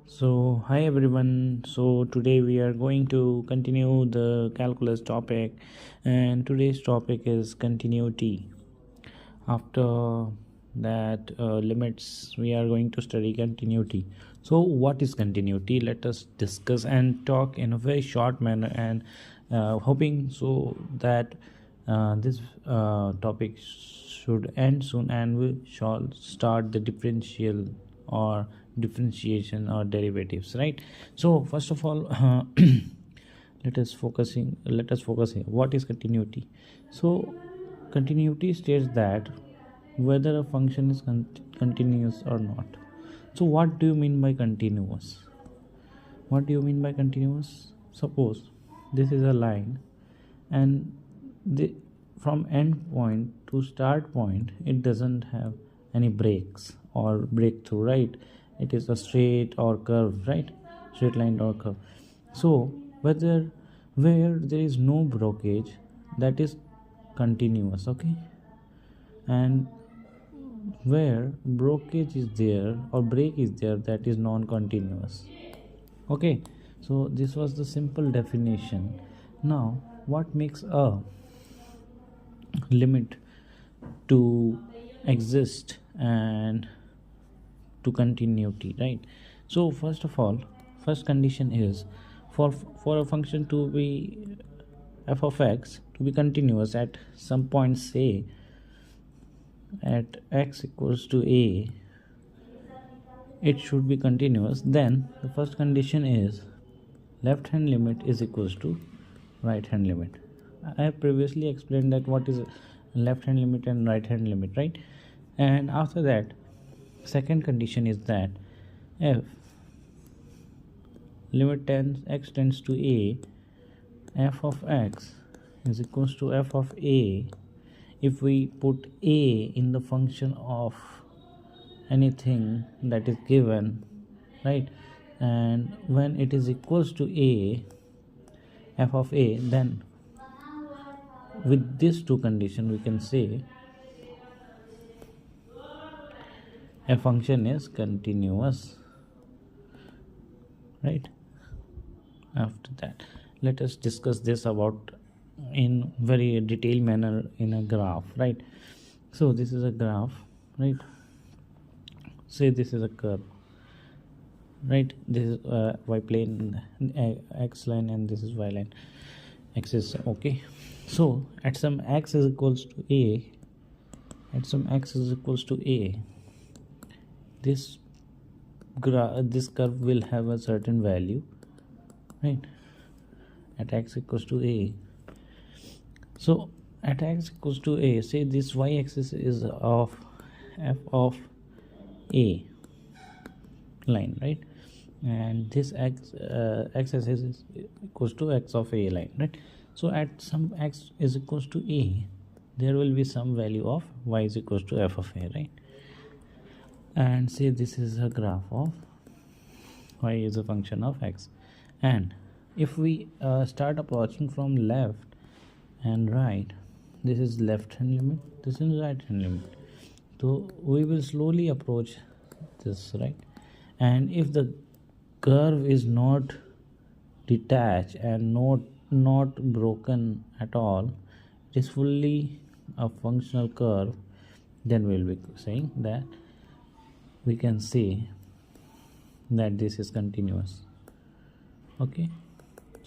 So, hi everyone. So, today we are going to continue the calculus topic, and today's topic is continuity. After that, limits, we are going to study continuity. So, what is continuity? Let us discuss and talk in a very short manner, and hoping so that this topic should end soon and we shall start the differential or differentiation or derivatives, right? So first of all, let us focus here. What is continuity? So continuity states that whether a function is continuous or not. So what do you mean by continuous? What do you mean by continuous? Suppose this is a line, and the from end point to start point it doesn't have any breaks or breakthrough, right? It is a straight or curve, right? Straight line or curve. So where there is no breakage, that is continuous, okay? And where breakage is there or break is there, that is non-continuous, okay? So this was the simple definition. Now what makes a limit to exist and to continuity, right? So first of all, first condition is for a function to be f of x to be continuous at some point, say at x equals to a, it should be continuous. Then the first condition is left hand limit is equals to right hand limit. I have previously explained that what is left hand limit and right hand limit, right? And after that, second condition is that if limit x tends to a, f of x is equals to f of a. If we put a in the function of anything that is given, right, and when it is equals to a, f of a, then with these two conditions we can say a function is continuous, right? After that, let us discuss this about in very detailed manner in a graph, right? So this is a graph, right? Say this is a curve, right? This is y plane, x line, and this is y line, axis, okay? So at some x is equals to a, this curve will have a certain value, right? At x equals to a. So at x equals to a, say this y axis is of f of a line, right? And this x axis is equals to x of a line, right? So at some x is equals to a, there will be some value of y is equals to f of a, right? And say this is a graph of y is a function of x. And if we start approaching from left and right, this is left hand limit, this is right hand limit, so we will slowly approach this, right? And if the curve is not detached and not broken at all, it is fully a functional curve, then we'll be saying that we can say that this is continuous, okay?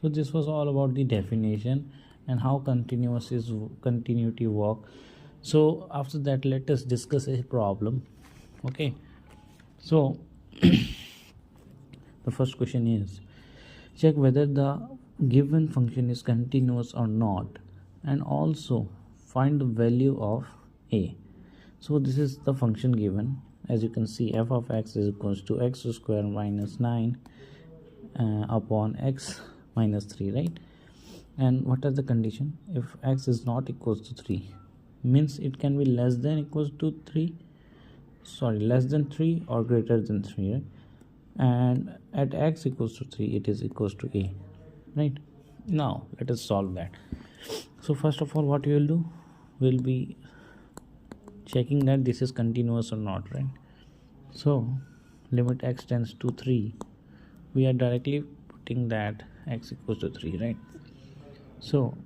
So this was all about the definition and how continuity work. So after that, let us discuss a problem, okay? So the first question is, check whether the given function is continuous or not, and also find the value of a. So this is the function given. As you can see, f of x is equals to x square minus 9 upon x minus 3, right? And what are the condition? If x is not equals to 3, means it can be less than equals to 3, less than 3 or greater than 3, right? And at x equals to 3, it is equals to a, right? Now let us solve that. So first of all, what we will do, we'll be checking that this is continuous or not, right? So limit x tends to 3, we are directly putting that x equals to 3, right? So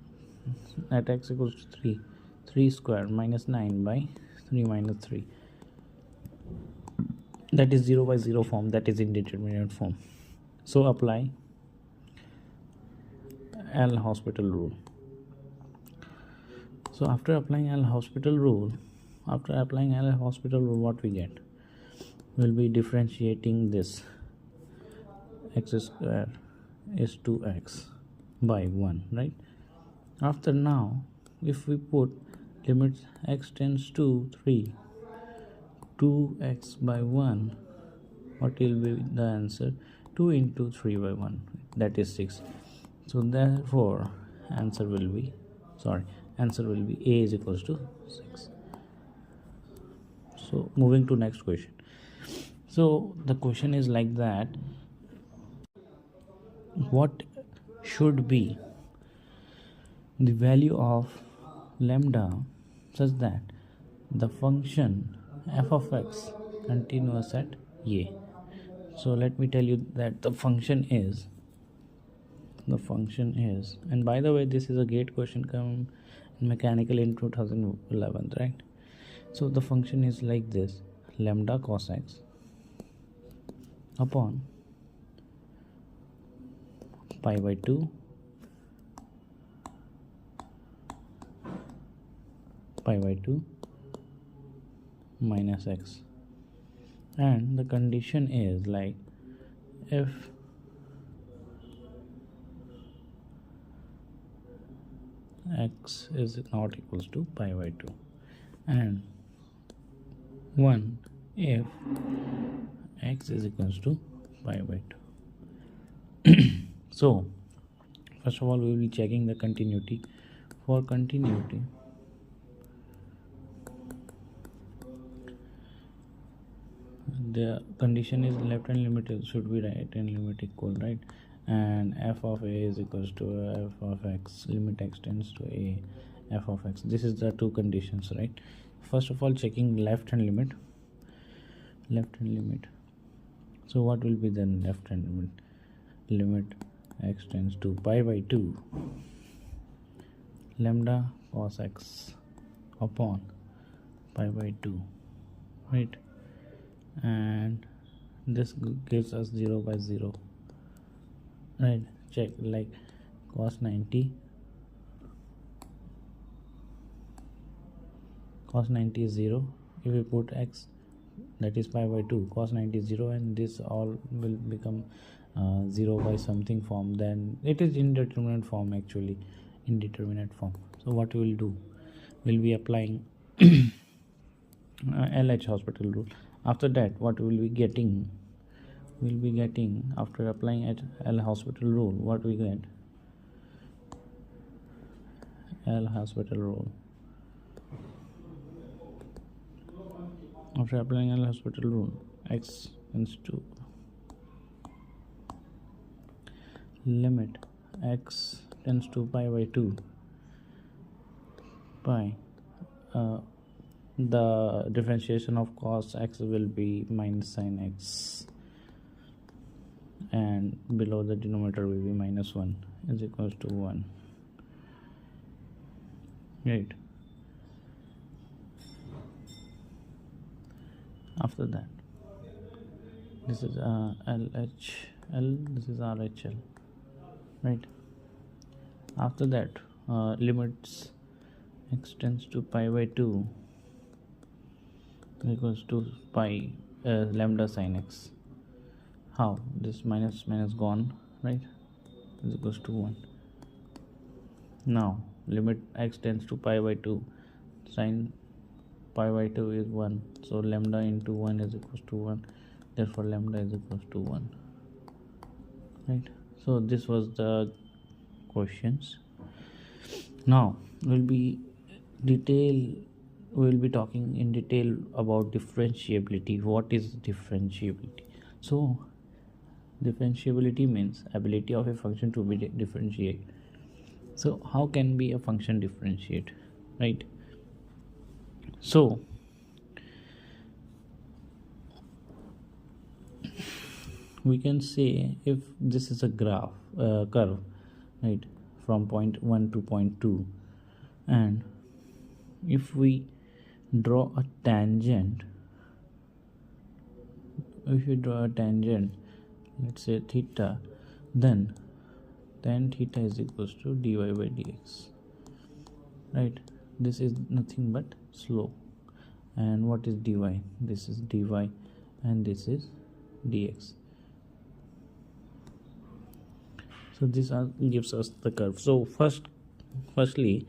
at x equals to 3, 3 square minus 9 by 3 minus 3, that is 0 by 0 form, that is indeterminate form. So apply L'Hospital rule. So after applying L'Hospital rule, what we get? We'll be differentiating this x square is 2x by 1, right? After now, if we put limit x tends to 3, 2x by 1, what will be the answer? 2 into 3 by 1, that is 6. So therefore answer will be a is equals to 6. So moving to next question. So the question is like that: what should be the value of lambda such that the function f of x continuous at a? So let me tell you that the function is, and by the way, this is a gate question come in mechanical in 2011, right? So the function is like this: lambda cos x upon pi by 2 minus x, and the condition is like if x is not equals to pi by 2, and 1 if x is equals to pi by 2. So first of all, we will be checking the continuity. For continuity, the condition is left hand limit should be right hand limit equal, right? And f of a is equals to f of x, limit x tends to a, f of x. This is the two conditions, right? First of all, checking left hand limit. So what will be the left hand limit? Limit x tends to pi by 2 lambda cos x upon pi by 2, right? And this gives us 0 by 0, right? Check, like cos 90 is 0. If we put x, that is pi by 2, cos 90 is 0, and this all will become 0 by something form. Then it is indeterminate form, actually indeterminate form. So what we will do, we'll be applying L'Hospital rule. After that, what we will be getting? We'll be getting, after applying L'Hospital rule, what we get? L'Hospital rule. After applying L'Hospital rule, x tends to limit x tends to pi by 2 pi, the differentiation of cos x will be minus sin x, and below the denominator will be minus 1 is equals to 1, right? After that, this is LHL, this is RHL, right? After that, limits x tends to pi by 2 equals to pi lambda sin x. How? This minus gone, right? Is equals to 1. Now limit x tends to pi by 2, sin pi by 2 is 1, so lambda into 1 is equals to 1, therefore lambda is equals to 1, right? So this was the questions. Now we'll be talking in detail about differentiability. What is differentiability? So differentiability means ability of a function to be differentiate. So how can be a function differentiate, right? So we can say if this is a curve, right, from point 1 to point 2, and if we draw a tangent, let's say theta, then tan theta is equals to dy by dx, right? This is nothing but slope. And what is dy? This is dy and this is dx. So this gives us the curve. So firstly,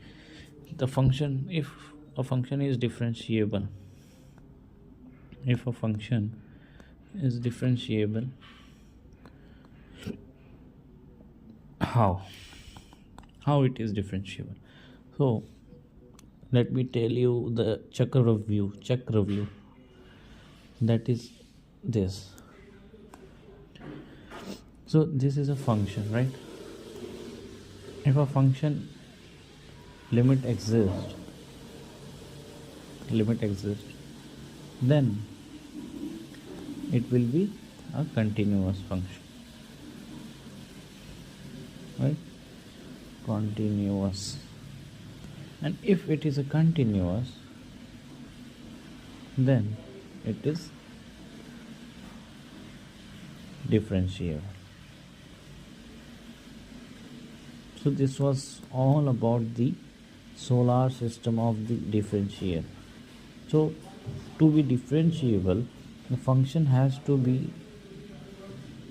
the function, if a function is differentiable, how it is differentiable? So let me tell you the chakra view, that is this. So this is a function, right? If a function limit exists, then it will be a continuous function, right? Continuous. And if it is a continuous, then it is differentiable. So this was all about the solar system of the differential. So to be differentiable, the function has to be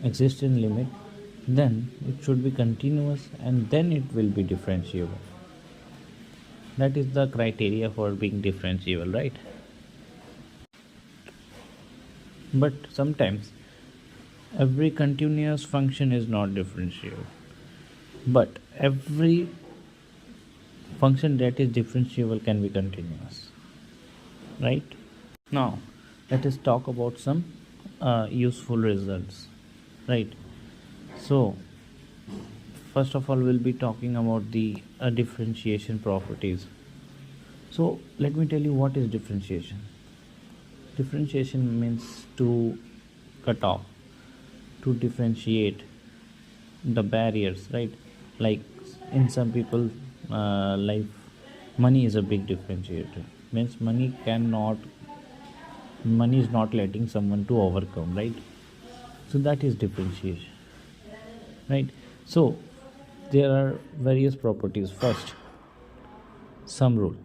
exist in limit, then it should be continuous, and then it will be differentiable. That is the criteria for being differentiable, right? But sometimes every continuous function is not differentiable, but every function that is differentiable can be continuous, right? Now let us talk about some useful results, right? So first of all, we'll be talking about the differentiation properties. So let me tell you what is differentiation. Differentiation means to cut off, to differentiate the barriers, right? Like in some people life, money is a big differentiator. Means money is not letting someone to overcome, right? So that is differentiation, right? So there are various properties. First, sum rule,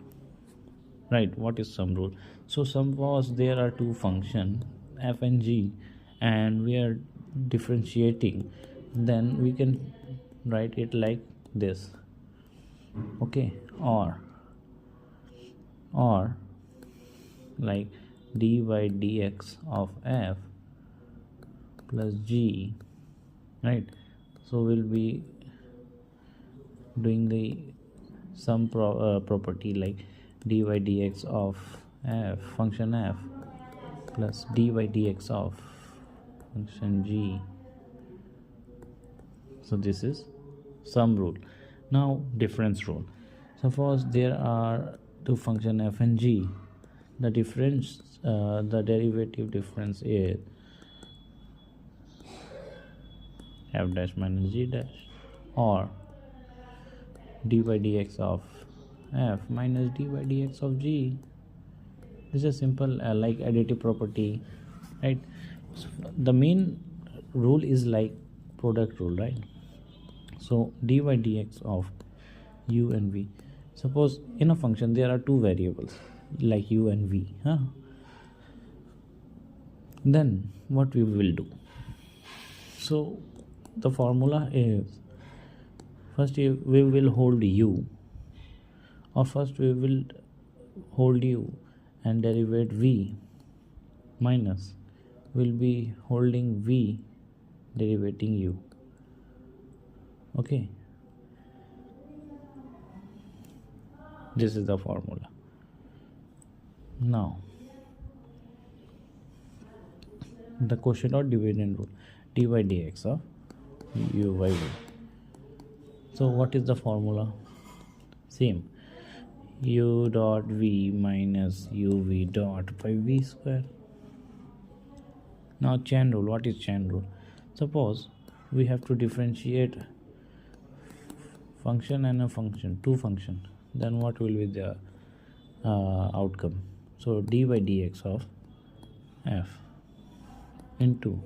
right? What is sum rule? So suppose there are two functions f and g, and we are differentiating, then we can write it like this, okay? Or like dy dx of f plus g, right? So we'll be doing the sum property like dy dx of f, function f, plus dy dx of function g. So this is sum rule. Now difference rule. Suppose there are two function f and g, the derivative difference is f dash minus g dash, or dy dx of f minus dy dx of g. This is simple like additive property, right? So the main rule is like product rule, right? So dy dx of u and v. Suppose in a function there are two variables like u and v, then what we will do? So the formula is, first we will hold u, or first we will hold u and derivate v, minus will be holding v derivating u, okay? This is the formula. Now the quotient or dividend rule, dy dx of u by v. So what is the formula? Same, u dot v minus uv dot by v square. Now chain rule. What is chain rule? Suppose we have to differentiate function and a function, two function, then what will be the outcome? So d by dx of f into,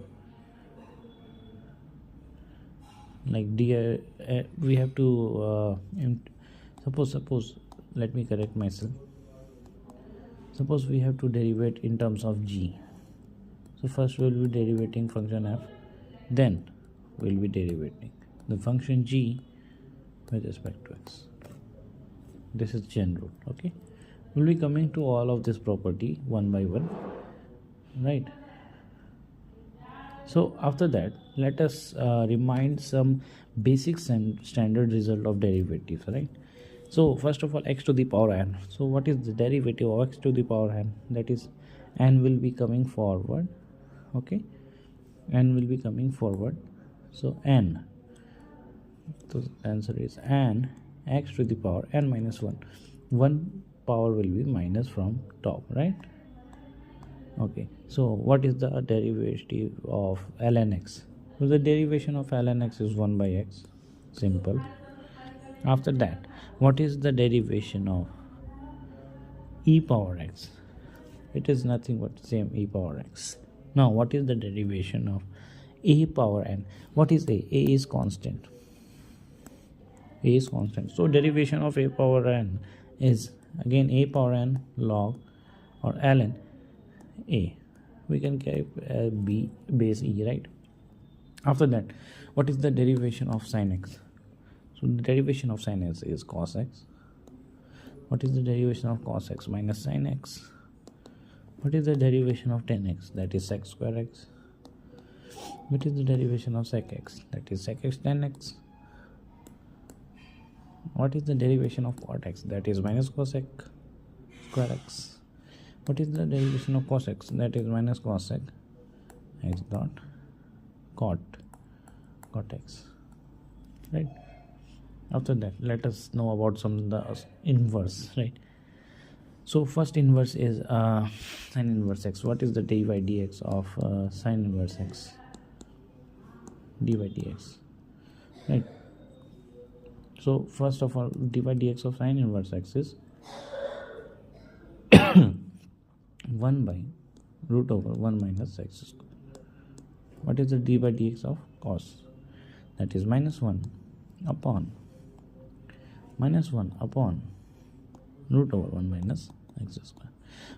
like d, we have to suppose let me correct myself. Suppose we have to derivate in terms of g. So first we will be derivating function f, then we will be derivating the function g with respect to x. This is chain rule. Okay, we'll be coming to all of this property one by one, right? So after that, let us remind some basic standard result of derivatives, right? So first of all, x to the power n. So what is the derivative of x to the power n? That is, n will be coming forward. Okay, n will be coming forward. So n, the answer is n x to the power n minus 1. One power will be minus from top, right? Okay, so what is the derivative of ln x? So the derivation of ln x is 1 by x. Simple. After that, what is the derivation of e power x? It is nothing but same e power x. Now what is the derivation of a power n? What is a? A is constant. A is constant. So derivation of a power n is again a power n log or ln a. We can carry b base e, right? After that, what is the derivation of sin x? So the derivation of sin x is cos x. What is the derivation of cos x minus sin x? What is the derivation of tan x? That is sec square x. What is the derivation of sec x? That is sec x tan x. What is the derivation of cot x? That is minus cosec square x. What is the derivation of cos x? That is minus cosec x dot cot x, right? After that, let us know about some of the inverse, right? So first inverse is sin inverse x. What is the d by dx of sin inverse x? D by dx, right? So first of all, d by dx of sin inverse x is 1 by root over 1 minus x square. What is the d by dx of cos? That is minus 1 upon root over 1 minus x square.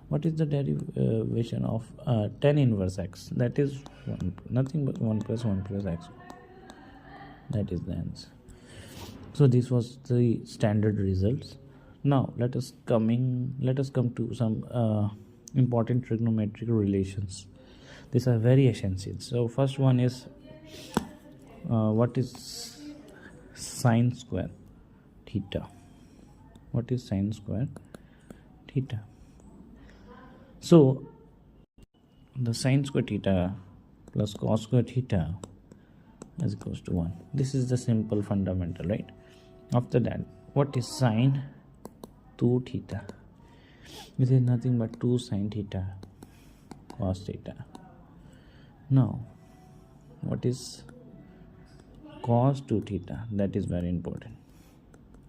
What is the derivation of tan inverse x? That is nothing but 1 plus 1 plus x. That is the answer. So this was the standard results. Now let us come to some important trigonometric relations. These are very essential. So first one is what is sine square theta? What is sine square theta? So the sine square theta plus cos square theta is equals to 1. This is the simple fundamental, right? After that, what is sine 2 theta? This is nothing but 2 sine theta cos theta. Now what is cos 2 theta? That is very important.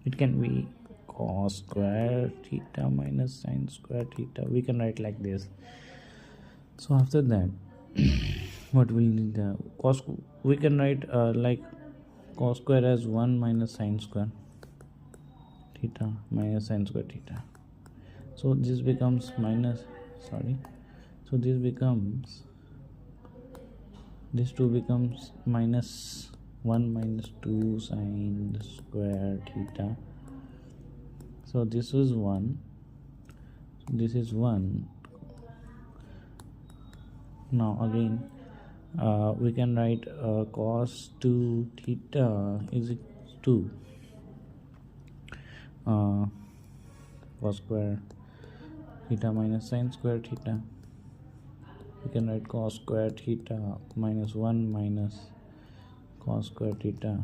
It can be cos square theta minus sine square theta. We can write like this. So after that, what will be the cos? We can write like cos square as 1 minus sine square theta minus sine square theta. So this becomes this 2 becomes minus 1 minus 2 sine square theta. So this is 1. This is 1. Now again we can write cos 2 theta is equal to cos square theta minus sine square theta. We can write cos square theta minus 1 minus cos square theta,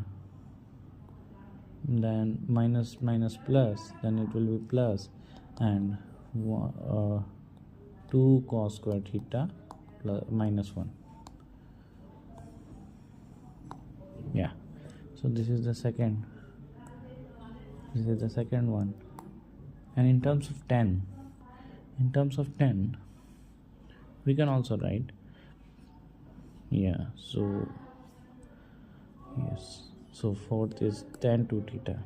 then minus plus, then it will be plus, and 2 cos square theta plus minus 1. So this is the second one. And in terms of 10, we can also write, so fourth is tan 2 theta.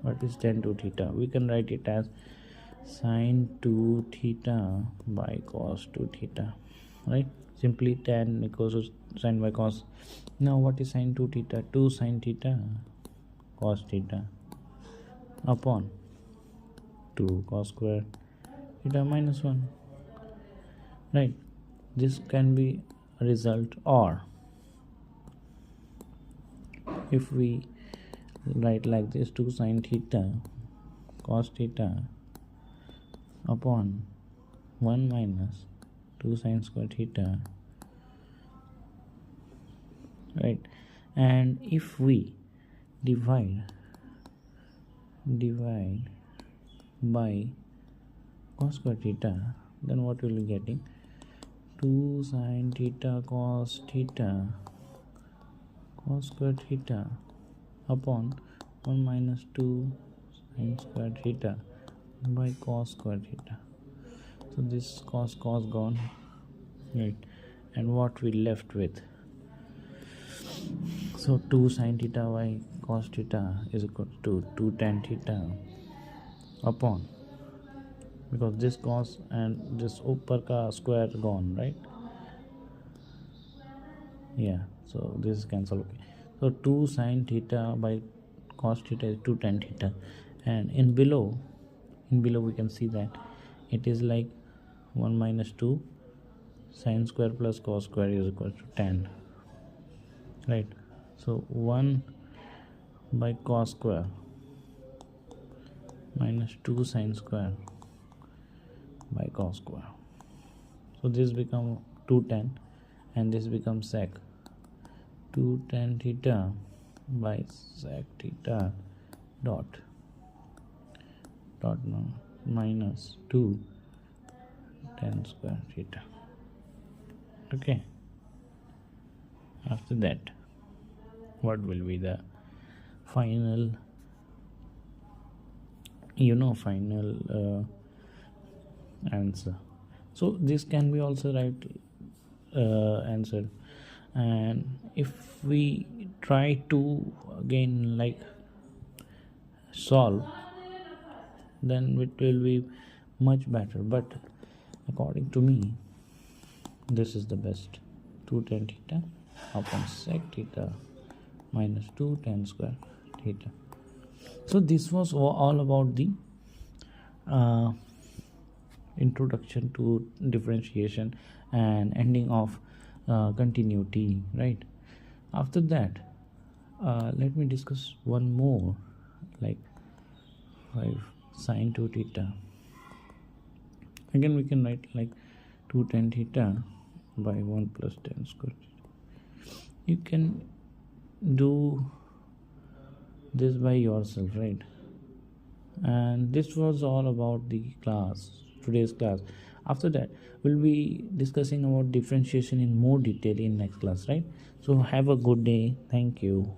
What is tan 2 theta? We can write it as sine 2 theta by cos 2 theta, right? Simply tan equals to sine by cos. Now what is sine 2 theta? 2 sine theta cos theta upon 2 cos square theta minus 1, right? This can be a result, or if we write like this, 2 sine theta cos theta upon 1 minus 2 sine square theta, right? And if we divide by cos square theta, then what will be getting? 2 sine theta cos square theta upon 1 minus 2 sine square theta by cos square theta. So this cos gone, right? And what we left with? So 2 sine theta by cos theta is equal to 2 tan theta upon, because this cos and this upper ka square gone, right? So this is cancel. Okay, so 2 sine theta by cos theta is 2 tan theta, and in below we can see that it is like 1 minus 2 sine square plus cos square is equal to tan, right? So 1 by cos square minus 2 sine square by cos square. So this become 2 tan, and this becomes sec 2 tan theta by sec theta dot minus 2 tan square theta. Okay, after that, what will be the final answer? So this can be also right answer, and if we try to again like solve, then it will be much better. But according to me, this is the best. 2 tan theta upon sec theta minus 2 tan square theta. So this was all about the introduction to differentiation and ending of continuity, right? After that, let me discuss one more, like 5 sine 2 theta. Again we can write like 2 tan theta by 1 plus tan square theta. You can do this by yourself, right? And this was all about the today's class. After that, we'll be discussing about differentiation in more detail in next class, right? So have a good day. Thank you.